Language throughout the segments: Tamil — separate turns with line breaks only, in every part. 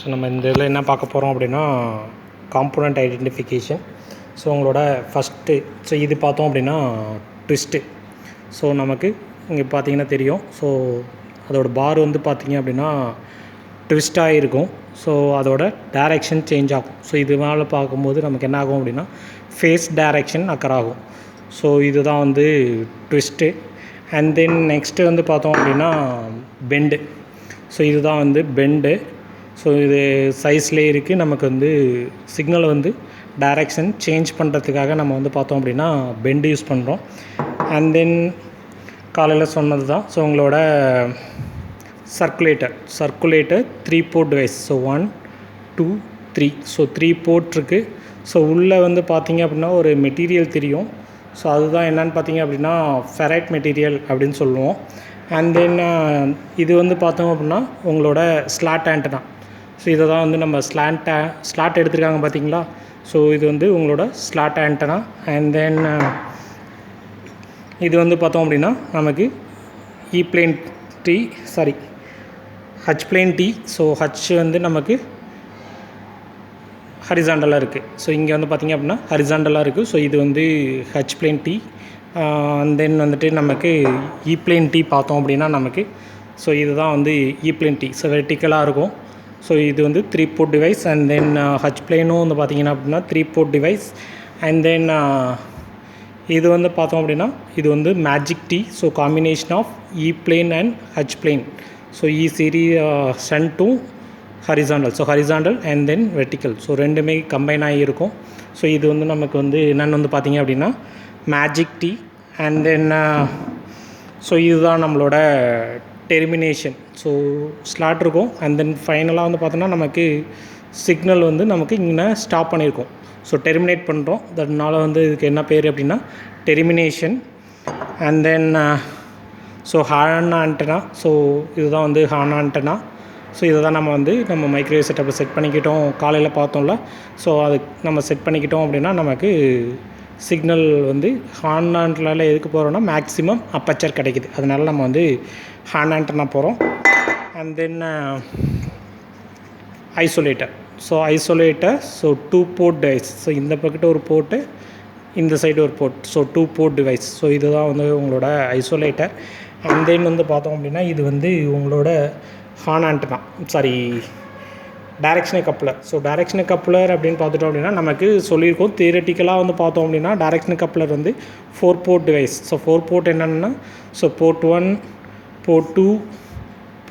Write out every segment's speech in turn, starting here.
ஸோ நம்ம இந்த இதில் என்ன பார்க்க போகிறோம் அப்படின்னா காம்போனண்ட் ஐடென்டிஃபிகேஷன். ஸோ உங்களோட ஃபஸ்ட்டு இது பார்த்தோம் அப்படின்னா ட்விஸ்ட்டு. ஸோ நமக்கு இங்கே பார்த்தீங்கன்னா தெரியும். ஸோ அதோடய பார் பார்த்தீங்க அப்படின்னா ட்விஸ்ட்டாக இருக்கும். ஸோ அதோட டைரெக்ஷன் சேஞ்ச் ஆகும். ஸோ இது மேலே பார்க்கும்போது நமக்கு என்ன ஆகும் அப்படின்னா ஃபேஸ் டைரெக்ஷன் அக்கர் ஆகும். ஸோ இதுதான் ட்விஸ்ட்டு. அண்ட் தென் நெக்ஸ்ட்டு பார்த்தோம் அப்படின்னா பெண்டு. ஸோ இதுதான் பெண்டு. ஸோ இது சைஸ்லேயே இருக்குது. நமக்கு சிக்னலை டைரெக்ஷன் சேஞ்ச் பண்ணுறதுக்காக நம்ம பார்த்தோம் அப்படின்னா பெண்டு யூஸ் பண்ணுறோம். அண்ட் தென் காலையில் சொன்னது தான். ஸோ உங்களோட circulator 3 port device. So 1 2 3. So 3 port இருக்குது. ஸோ உள்ளே பார்த்தீங்க அப்படின்னா ஒரு மெட்டீரியல் தெரியும். ஸோ அதுதான் என்னென்னு பார்த்தீங்க அப்படின்னா ஃபெரைட் மெட்டீரியல் அப்படின்னு சொல்லுவோம். அண்ட் தென் இது பார்த்தோம் அப்படின்னா உங்களோட ஸ்லாட் ஆண்டனா. ஸோ இதை தான் நம்ம ஸ்லாட் எடுத்துருக்காங்க பார்த்தீங்களா. ஸோ இது உங்களோட ஸ்லாட் ஆண்டனா. அண்ட் தென் இது பார்த்தோம் அப்படின்னா நமக்கு H plane T. So H நமக்கு ஹரிசாண்டலாக இருக்குது. ஸோ இங்கே பார்த்தீங்க அப்படின்னா ஹரிசாண்டலாக இருக்குது. ஸோ இது H plane T. And then நமக்கு இ பிளேன் டி பார்த்தோம் அப்படின்னா நமக்கு ஸோ இதுதான் இ பிளேன் டி. ஸோ வெர்டிக்கலாக இருக்கும். ஸோ இது 3 port device. And then H பிளேனும் பார்த்தீங்கன்னா அப்படின்னா 3 போர்ட் டிவைஸ். அண்ட் தென் இது பார்த்தோம் அப்படின்னா இது magic T. So combination of E plane and H plane. So E சீரி சன் டு horizontal. So horizontal and then vertical. So ரெண்டுமே கம்பைன் ஆகி இருக்கும். ஸோ இது நமக்கு என்னென்னு பார்த்தீங்க அப்படின்னா magic T. And then so இதுதான் நம்மளோட டெர்மினேஷன். ஸோ ஸ்லாட் இருக்கும். அண்ட் தென் ஃபைனலாக பார்த்தோன்னா நமக்கு சிக்னல் நமக்கு இங்கே ஸ்டாப் பண்ணியிருக்கோம். ஸோ டெர்மினேட் பண்ணுறோம். அதனால் இதுக்கு என்ன பேர் அப்படின்னா termination. And then so horn antenna. So இதுதான் ஹார்ன் ஆண்டனா. ஸோ இதை தான் நம்ம மைக்ரோவேவ் செட்டப்பில் செட் பண்ணிக்கிட்டோம். காலையில் பார்த்தோம்ல. ஸோ அது நம்ம செட் பண்ணிக்கிட்டோம் அப்படின்னா நமக்கு சிக்னல் ஹார்ன் ஆண்டனாவில் எதுக்கு போகிறோன்னா மேக்ஸிமம் அப்பச்சர் கிடைக்குது. அதனால நம்ம ஹார்ன் ஆண்டனா போகிறோம். And then isolator. So 2 port device. So இந்த பக்கத்து ஒரு போர்ட்டு, இந்த சைடு ஒரு port. So 2 port device. So இதுதான் உங்களோட ஐசோலேட்டர். அண்ட் தென் பார்த்தோம் அப்படின்னா இது உங்களோட horn antenna directional coupler. So directional coupler அப்படின்னு பார்த்துட்டோம் அப்படின்னா நமக்கு சொல்லியிருக்கோம். தியரட்டிக்கலாக பார்த்தோம் அப்படின்னா directional coupler 4 port device. So 4 port என்னென்னா so port 1, port 2,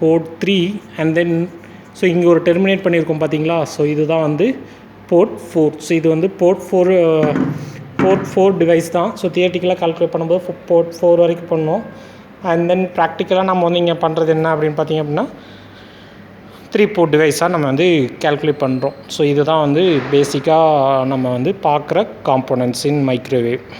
port 3. And then so இங்கே ஒரு டெர்மினேட் பண்ணியிருக்கோம் பார்த்தீங்களா. ஸோ இதுதான் போர்ட் 4. ஸோ இது போர்ட் 4 டிவைஸ் தான். ஸோ தியரட்டிக்கலாக கால்குலேட் பண்ணும்போது போர்ட் 4 வரைக்கும் பண்ணோம். அண்ட் தென் ப்ராக்டிக்கலாக நம்ம இங்கே பண்ணுறது என்ன அப்படின்னு பார்த்தீங்க அப்படின்னா 3 போர்ட் டிவைஸாக நம்ம கேல்குலேட் பண்ணுறோம். ஸோ இதுதான் பேசிக்காக நம்ம பார்க்குற காம்போனன்ட்ஸ் இன் மைக்ரோவேவ்.